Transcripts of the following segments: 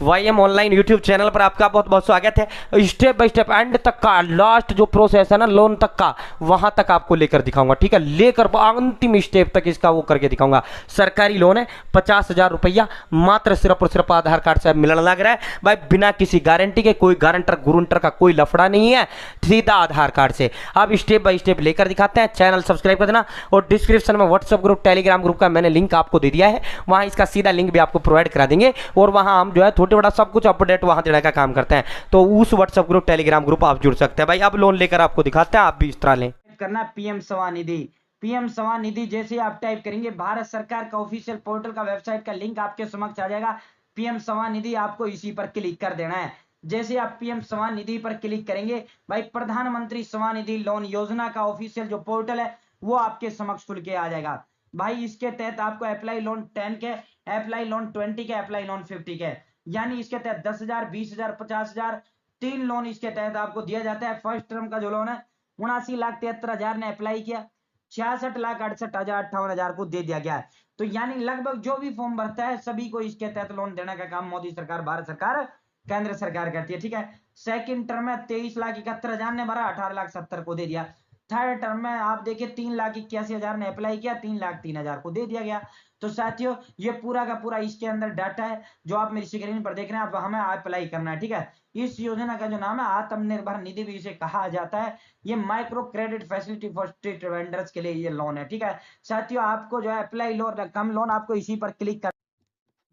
YM online YouTube channel पर आपका बहुत बहुत स्वागत है। स्टेप बाय स्टेप एंड तक का लास्ट जो प्रोसेस है ना लोन तक का, वहां तक आपको लेकर दिखाऊंगा। ठीक है, लेकर अंतिम स्टेप तक इसका वो करके दिखाऊंगा। सरकारी लोन है, 50,000 रुपया मात्र सिर्फ और सिर्फ आधार कार्ड से मिलने लग रहा है भाई, बिना किसी गारंटी के। कोई गारंटर गुरंटर का कोई लफड़ा नहीं है, सीधा आधार कार्ड से। अब स्टेप बाय स्टेप लेकर दिखाते हैं। चैनल सब्सक्राइब कर देना और डिस्क्रिप्शन में व्हाट्सएप ग्रुप टेलीग्राम ग्रुप का मैंने लिंक आपको दे दिया है, वहां इसका सीधा लिंक भी आपको प्रोवाइड करा देंगे। और वहां हम जो है छोटे बड़ा सब कुछ अपडेट वहां देने का काम करते हैं, तो उस व्हाट्सएप ग्रुप टेलीग्राम ग्रुप आप जुड़ सकते हैं भाई। अब लोन लेकर आपको दिखाते हैं, आप भी इस तरह लें। करना पीएम स्वनिधि। पीएम स्वनिधि जैसे आप टाइप करेंगे, भारत सरकार का ऑफिशियल पोर्टल का वेबसाइट का लिंक आपके समक्ष आ जाएगा। पीएम स्वनिधि आपको इसी पर क्लिक कर देना है। जैसे आप पीएम स्वनिधि पर क्लिक करेंगे भाई, प्रधानमंत्री स्वनिधि लोन योजना का ऑफिशियल जो पोर्टल है वो आपके समक्ष खुल के आ जाएगा भाई। इसके तहत आपको अप्लाई लोन 10 के, अप्लाई लोन 20 के, अप्लाई लोन 50 के, यानी इसके तहत 10,000, 20,000, 50,000 तीन लोन इसके तहत आपको दिया जाता है। फर्स्ट टर्म का जो लोन है 79,73,000 ने अप्लाई किया, 66,68,58,000 को दे दिया गया है। तो यानी लगभग जो भी फॉर्म भरता है सभी को इसके तहत लोन देने का काम मोदी सरकार, भारत सरकार, केंद्र सरकार करती है। ठीक है, सेकंड टर्म में 23,71,000 ने भरा, 18,70,000 को दे दिया। थर्ड टर्म में आप देखिए 3,81,000 ने अप्लाई किया, 3,03,000 को दे दिया गया। तो साथियों ये पूरा का पूरा इसके अंदर डाटा है जो आप मेरी स्क्रीन पर देख रहे हैं। अब हमें अप्लाई करना है। ठीक है, इस योजना का जो नाम है आत्मनिर्भर निधि भी इसे कहा जाता है। ये micro credit facility for street vendors के लिए ये लोन है। ठीक है साथियों, आपको जो है अप्लाई लोन, कम लोन, आपको इसी पर क्लिक कर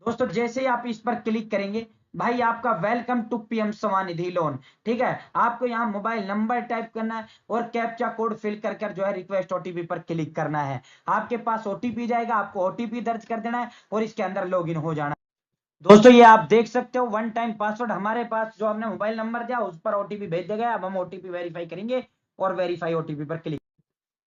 दोस्तों, जैसे ही आप इस पर क्लिक करेंगे भाई, आपका welcome to PM Svanidhi loan. ठीक है, आपको यहाँ मोबाइल नंबर टाइप करना है और कैप्चा कोड फिल कर कर जो है रिक्वेस्ट ओटीपी पर क्लिक करना है। आपके पास ओटीपी जाएगा, आपको ओटीपी दर्ज कर देना है और इसके अंदर लॉगिन हो जाना है। दोस्तों ये आप देख सकते हो, वन टाइम पासवर्ड हमारे पास जो हमने मोबाइल नंबर दिया उस पर ओटीपी भेज दिया गया। अब हम ओटीपी वेरीफाई करेंगे और वेरीफाई ओटीपी पर क्लिक।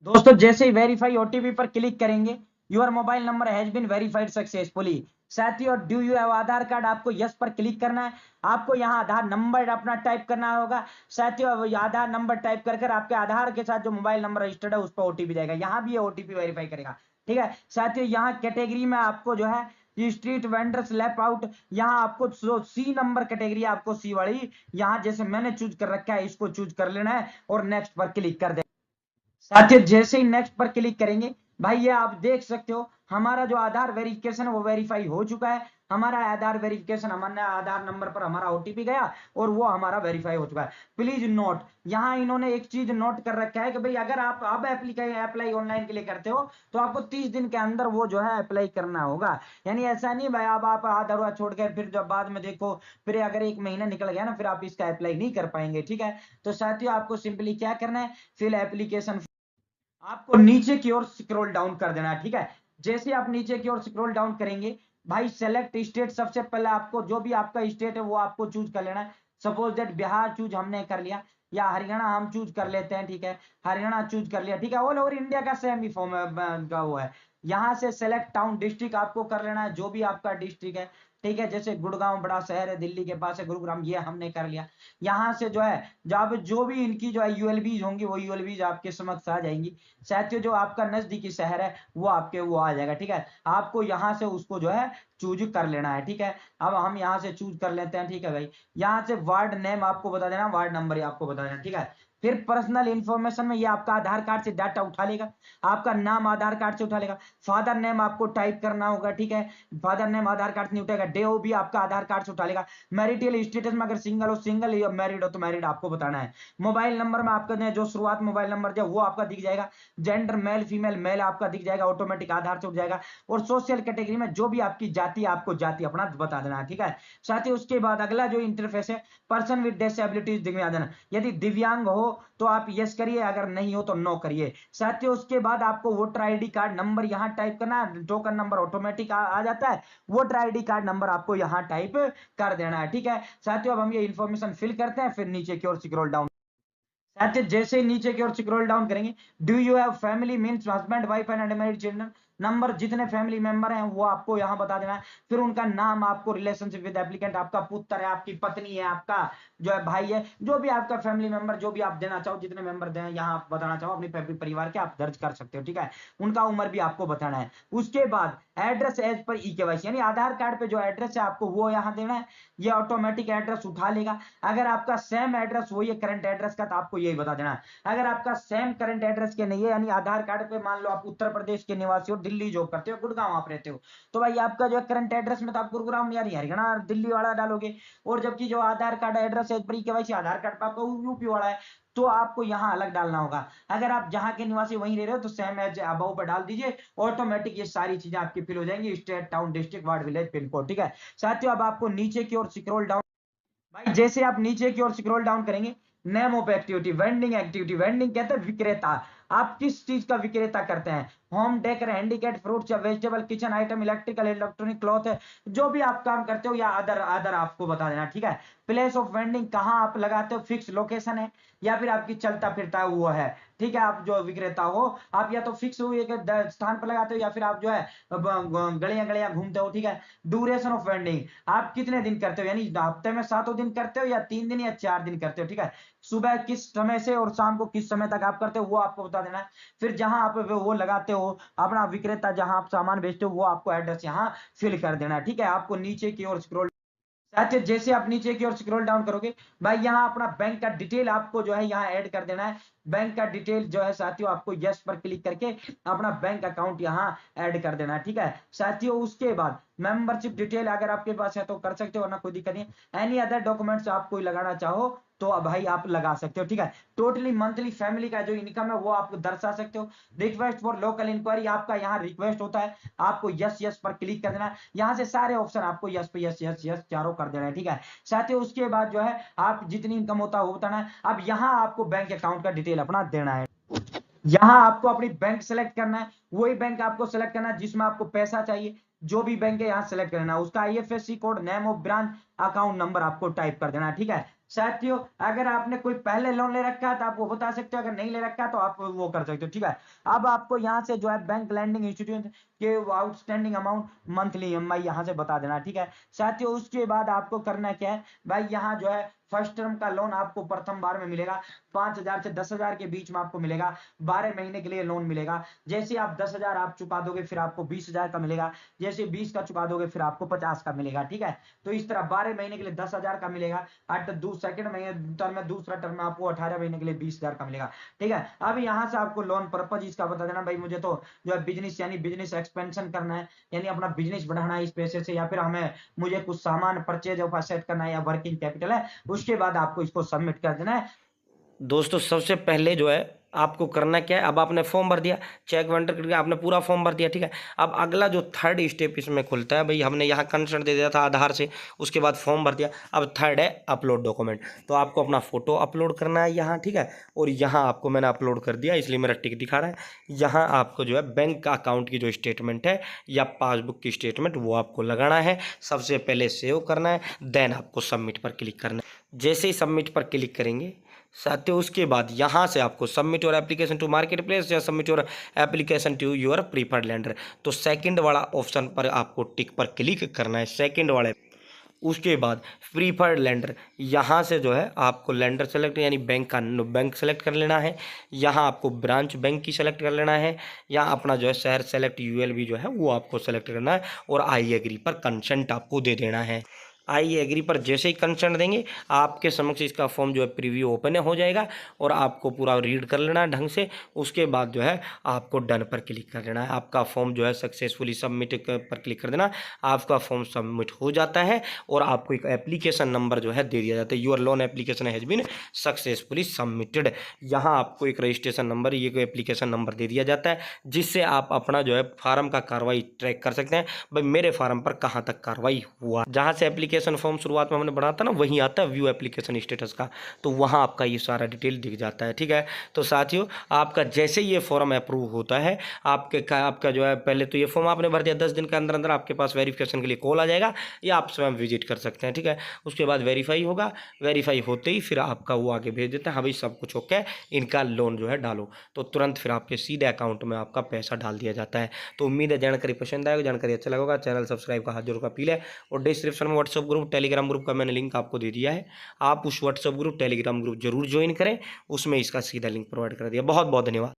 दोस्तों जैसे ही वेरीफाई ओटीपी पर क्लिक करेंगे, your mobile number has been verified successfully. साथियों do you have Aadhaar card, आपको यस पर क्लिक करना है। आपको यहाँ आधार नंबर अपना टाइप करना होगा। साथियों आधार नंबर टाइप कर कर आपके आधार के साथ जो मोबाइल नंबर रजिस्टर्ड है उस पर ओटीपी जाएगा, यहाँ भी ये ओटीपी वेरीफाई करेगा। ठीक है साथियों, यहाँ कैटेगरी में आपको जो है स्ट्रीट वेंडर्स लेफ्ट आउट, यहाँ आपको सी नंबर कैटेगरी, आपको सी वाली, यहाँ जैसे मैंने चूज कर रखा है इसको चूज कर लेना है और नेक्स्ट पर क्लिक कर देना। साथियों जैसे ही नेक्स्ट पर क्लिक करेंगे भाई, ये आप देख सकते हो हमारा जो आधार वेरिफिकेशन है वो वेरीफाई हो चुका है। हमारा आधार वेरिफिकेशन, हमारे आधार नंबर पर हमारा ओटीपी गया और वो हमारा वेरीफाई हो चुका है। प्लीज नोट, यहाँ इन्होंने एक चीज नोट कर रखा है कि भाई अगर आप अब अप्लाई ऑनलाइन के लिए करते हो तो आपको 30 दिन के अंदर वो जो है अप्लाई करना होगा। यानी ऐसा नहीं भाई अब आप आधार छोड़ कर फिर जब बाद में देखो, फिर अगर एक महीना निकल गया ना फिर आप इसका अप्लाई नहीं कर पाएंगे। ठीक है, तो साथियों आपको सिंपली क्या करना है, फिल एप्लीकेशन, आपको नीचे की ओर स्क्रॉल डाउन कर देना है। ठीक है, जैसे आप नीचे की ओर स्क्रॉल डाउन करेंगे भाई, सेलेक्ट स्टेट, सबसे पहले आपको जो भी आपका स्टेट है वो आपको चूज कर लेना है। सपोज दैट बिहार चूज हमने कर लिया, या हरियाणा हम चूज कर लेते हैं। ठीक है, हरियाणा चूज कर लिया। ठीक है, ऑल ओवर इंडिया का सेम ही फॉर्म का वो है। यहाँ से सेलेक्ट टाउन डिस्ट्रिक्ट आपको कर लेना है, जो भी आपका डिस्ट्रिक्ट है। ठीक है, जैसे गुड़गांव बड़ा शहर है, दिल्ली के पास है गुरुग्राम, ये हमने कर लिया। यहाँ से जो है जब जो भी इनकी जो है यूएलबीज होंगी वो यूएलबीज आपके समक्ष आ जाएंगी। साथियों जो आपका नजदीकी शहर है वो आपके वो आ जाएगा। ठीक है, आपको यहाँ से उसको जो है चूज कर लेना है। ठीक है, अब हम यहाँ से चूज कर लेते हैं। ठीक है भाई, यहाँ से वार्ड नेम आपको बता देना, वार्ड नंबर आपको बता देना। ठीक है, फिर पर्सनल इंफॉर्मेशन में ये आपका आधार कार्ड से डाटा उठा लेगा, आपका नाम आधार कार्ड से उठा लेगा, फादर नेम आपको टाइप करना होगा। ठीक है, फादर नेम आधार कार्ड से नहीं उठाएगा, डे भी आपका आधार कार्ड से उठा लेगा। मैरिटल स्टेटस में अगर सिंगल हो सिंगल, या मैरिड हो तो मैरिड आपको बताना है। मोबाइल नंबर में आपका जो शुरुआत मोबाइल नंबर जो वो आपका दिख जाएगा। जेंडर मेल फीमेल, मेल आपका दिख जाएगा, ऑटोमेटिक आधार से उठ जाएगा। और सोशल कैटेगरी में जो भी आपकी जाति, आपको जाति अपना बता देना है। ठीक है, साथ ही उसके बाद अगला जो इंटरफेस है, पर्सन विद डिसेबिलिटीज दिखा देना। यदि दिव्यांग हो तो आप यस करिए, अगर नहीं हो तो नो करिए। साथियों उसके बाद आपको वोटर आईडी कार्ड नंबर यहाँ टाइप करना है, टोकन नंबर ऑटोमेटिक आ जाता है, वोटर आईडी कार्ड नंबर आपको यहाँ टाइप कर देना है। ठीक है साथियों, अब हम ये इंफॉर्मेशन फिल करते हैं, फिर नीचे की ओर स्क्रॉल डाउन। साथियों जैसे ही नीचे की ओर स्क्रॉल डाउन करेंगे, do you have family means husband wife and unmarried children, number जितने फैमिली मेंबर हैं वो आपको यहाँ बता देना है। फिर उनका नाम, आपको रिलेशनशिप विद एप्लीकेंट, आपका पुत्र है, आपकी पत्नी है, आपका जो है भाई है, जो भी आपका फैमिली मेंबर, जो भी आप देना चाहो, जितने मेंबर दें यहाँ आप बताना चाहो अपनी परिवार के, आप दर्ज कर सकते हो। ठीक है, उनका उम्र भी आपको बताना है। उसके बाद एड्रेस एज पर ई-केवाईसी, यानी आधार कार्ड पे जो एड्रेस है आपको वो यहाँ देना है, ये ऑटोमेटिक एड्रेस उठा लेगा। अगर आपका सेम एड्रेस वही है करंट एड्रेस का, तो आपको यही बता देना है। अगर आपका सेम करंट एड्रेस के नहीं है, यानी आधार कार्ड पे मान लो आप उत्तर प्रदेश के निवासी हो, दिल्ली जॉब करते हो, गुड़गांव आप रहते हो, तो भाई आपका जो है करंट एड्रेस में तो आप गुरुग्राम यानी हरियाणा दिल्ली वाला डालोगे, और जबकि जो आधार कार्ड एड्रेस एज पर ई-केवाईसी आधार कार्ड पर आपका यूपी वाला है, तो आपको यहाँ अलग डालना होगा। अगर आप जहाँ के निवासी वहीं रह रहे हो तो सेम एज अबव पर डाल दीजिए, ऑटोमेटिक ये सारी चीजें आपकी फिल हो जाएंगी, state, town, district, ward, village, pin code. ठीक है साथियों, अब आपको नीचे की ओर स्क्रॉल डाउन, भाई जैसे आप नीचे की ओर स्क्रॉल डाउन करेंगे, name of activity, vending activity, vending कहते हैं विक्रेता, आप किस चीज का विक्रेता करते हैं, होम डेकर, हैंडीक्राफ्ट, फ्रूट्स या vegetable, kitchen item, electrical, electronic, cloth है, जो भी आप काम करते हो, या अदर अदर आपको बता देना। ठीक है, प्लेस ऑफ वेंडिंग, कहाँ आप लगाते हो, फिक्स लोकेशन है या फिर आपकी चलता फिरता वो है। ठीक है, आप जो विक्रेता हो, आप या तो फिक्स हुए एक स्थान पर लगाते हो, या फिर आप जो है गलियां गलियां घूमते हो। ठीक है, ड्यूरेशन ऑफ वेंडिंग, आप कितने दिन करते हो, यानी हफ्ते में 7 दिन करते हो, या 3 दिन या 4 दिन करते हो। ठीक है, सुबह किस समय से और शाम को किस समय तक आप करते हो, वो आपको बता देना है। फिर जहां आप वो लगाते हो अपना विक्रेता, जहां आप सामान बेचते हो, वो आपको एड्रेस यहाँ फिल कर देना है। ठीक है, आपको नीचे की ओर स्क्रॉल, साथियों जैसे आप नीचे की ओर स्क्रॉल डाउन करोगे, भाई यहाँ अपना बैंक का डिटेल आपको जो है यहाँ ऐड कर देना है। बैंक का डिटेल जो है साथियों, आपको यस पर क्लिक करके अपना बैंक अकाउंट यहाँ ऐड कर देना है। ठीक है साथियों, उसके बाद मेंबरशिप डिटेल अगर आपके पास है तो कर सकते हो, वरना कोई दिक्कत नहीं। एनी अदर डॉक्यूमेंट्स आप कोई लगाना चाहो तो अब भाई आप लगा सकते हो। ठीक है, टोटली मंथली फैमिली का जो इनकम है वो आप दर्शा सकते हो। रिक्वेस्ट फॉर लोकल इंक्वायरी, आपका यहाँ रिक्वेस्ट होता है, आपको यस यस पर क्लिक कर देना है। यहाँ से सारे ऑप्शन आपको यस पे यस यस यस चारों कर देना है। ठीक है साथियों, उसके बाद जो है आप जितनी इनकम होता है वो बताना है। अब यहाँ आपको बैंक अकाउंट का डिटेल अपना देना है। यहाँ आपको अपनी बैंक सेलेक्ट करना है, वही बैंक आपको सेलेक्ट करना है जिसमें आपको पैसा चाहिए। जो भी बैंक है यहाँ सेलेक्ट करना है, उसका IFSC code, name of branch, account number आपको टाइप कर देना है। ठीक है साथियों, अगर आपने कोई पहले लोन ले रखा है तो आप वो बता सकते हो, अगर नहीं ले रखा है तो आप वो कर सकते हो। ठीक है, अब आपको यहाँ से जो है बैंक लैंडिंग इंस्टीट्यूट के आउटस्टैंडिंग अमाउंट, मंथली ईएमआई यहाँ से बता देना। ठीक है साथियों, उसके बाद आपको करना क्या है, भाई यहाँ जो है फर्स्ट टर्म का लोन आपको प्रथम बार में मिलेगा 5,000 से 10,000 के बीच में आपको मिलेगा, 12 महीने के लिए लोन मिलेगा। जैसे आप 10,000 आप चुका दोगे फिर आपको 20,000 का मिलेगा, जैसे 20 का चुका दोगे फिर आपको 50 का मिलेगा। ठीक है, तो इस तरह 12 महीने के लिए 10,000 का मिलेगा, सेकंड महीने टर्म में, दूसरा टर्म में आपको 18 महीने के लिए 20,000 का मिलेगा। ठीक है, अब यहाँ से आपको लोन पर्पज इसका बता देना, भाई मुझे तो जो है बिजनेस यानी बिजनेस एक्सपेंशन करना है, यानी अपना बिजनेस बढ़ाना है इस पैसे से, या फिर हमें मुझे कुछ सामान परचेज ऑफ एसेट करना है, या वर्किंग कैपिटल है। उसके बाद आपको इसको सबमिट कर देना है। दोस्तों सबसे पहले जो है आपको करना क्या है, अब आपने फॉर्म भर दिया, चेक वेंडर करके आपने पूरा फॉर्म भर दिया। ठीक है, अब अगला जो थर्ड स्टेप इसमें खुलता है, भाई हमने यहाँ कंसेंट दे दिया था आधार से, उसके बाद फॉर्म भर दिया, अब थर्ड है अपलोड डॉक्यूमेंट। तो आपको अपना फोटो अपलोड करना है यहाँ। ठीक है, और यहाँ आपको मैंने अपलोड कर दिया इसलिए मेरा टिक दिखा रहा है। यहाँ आपको जो है बैंक का अकाउंट की जो स्टेटमेंट है या पासबुक की स्टेटमेंट वो आपको लगाना है। सबसे पहले सेव करना है, देन आपको सबमिट पर क्लिक करना है। जैसे ही सबमिट पर क्लिक करेंगे साथियों, उसके बाद यहाँ से आपको submit your application to marketplace या submit your application to your preferred lender, तो सेकंड वाला ऑप्शन पर आपको टिक पर क्लिक करना है, सेकंड वाले। उसके बाद प्रीफर्ड लेंडर, यहाँ से जो है आपको लेंडर सेलेक्ट यानी बैंक का बैंक सेलेक्ट कर लेना है। यहाँ आपको ब्रांच बैंक की सेलेक्ट कर लेना है। यहाँ अपना जो है शहर सेलेक्ट यूएलबी जो है वो आपको सेलेक्ट करना है, और आई एग्री पर कंसेंट आपको दे देना है। आई एग्री पर जैसे ही कंसेंट देंगे आपके समक्ष इसका फॉर्म जो है प्रीव्यू ओपन हो जाएगा, और आपको पूरा रीड कर लेना है ढंग से। उसके बाद जो है आपको डन पर क्लिक कर देना है, आपका फॉर्म जो है सक्सेसफुली सबमिट पर क्लिक कर देना। आपका फॉर्म सबमिट हो जाता है और आपको एक एप्लीकेशन नंबर जो है दे दिया जाता है, your loan application has been successfully submitted. यहाँ आपको एक रजिस्ट्रेशन नंबर, ये कोई एप्लीकेशन नंबर दे दिया जाता है, जिससे आप अपना जो है फार्म का कार्रवाई ट्रैक कर सकते हैं, भाई मेरे फार्म पर कहाँ तक कार्रवाई हुआ। जहाँ से एप्लीकेशन फॉर्म शुरुआत में हमने बढ़ा था ना, वहीं आता है व्यू एप्लीकेशन स्टेटस का, तो वहाँ आपका ये सारा डिटेल दिख जाता है। ठीक है, तो साथियों आपका जैसे ये फॉर्म अप्रूव होता है, आपका जो है पहले तो ये फॉर्म आपने भर दिया, 10 दिन के अंदर अंदर आपके पास वेरिफिकेशन के लिए कॉल आ जाएगा, या आप स्वयं विजिट कर सकते हैं। ठीक है, उसके बाद वेरीफाई होगा, वेरीफाई होते ही फिर आपका वो आगे भेज देते हैं, हाँ भाई सब कुछ ओके, इनका लोन जो है डालो, तो तुरंत फिर आपके सीधे अकाउंट में आपका पैसा डाल दिया जाता है। तो उम्मीद है जानकारी पसंद आएगा, जानकारी अच्छा लगेगा, चैनल सब्सक्राइब का हाथ जोड़ का अपील है, और डिस्क्रिप्शन में व्हाट्सएप ग्रुप टेलीग्राम ग्रुप का मैंने लिंक आपको दे दिया है, आप उस व्हाट्सएप ग्रुप टेलीग्राम ग्रुप जरूर ज्वाइन करें, उसमें इसका सीधा लिंक प्रोवाइड कर दिया। बहुत बहुत धन्यवाद।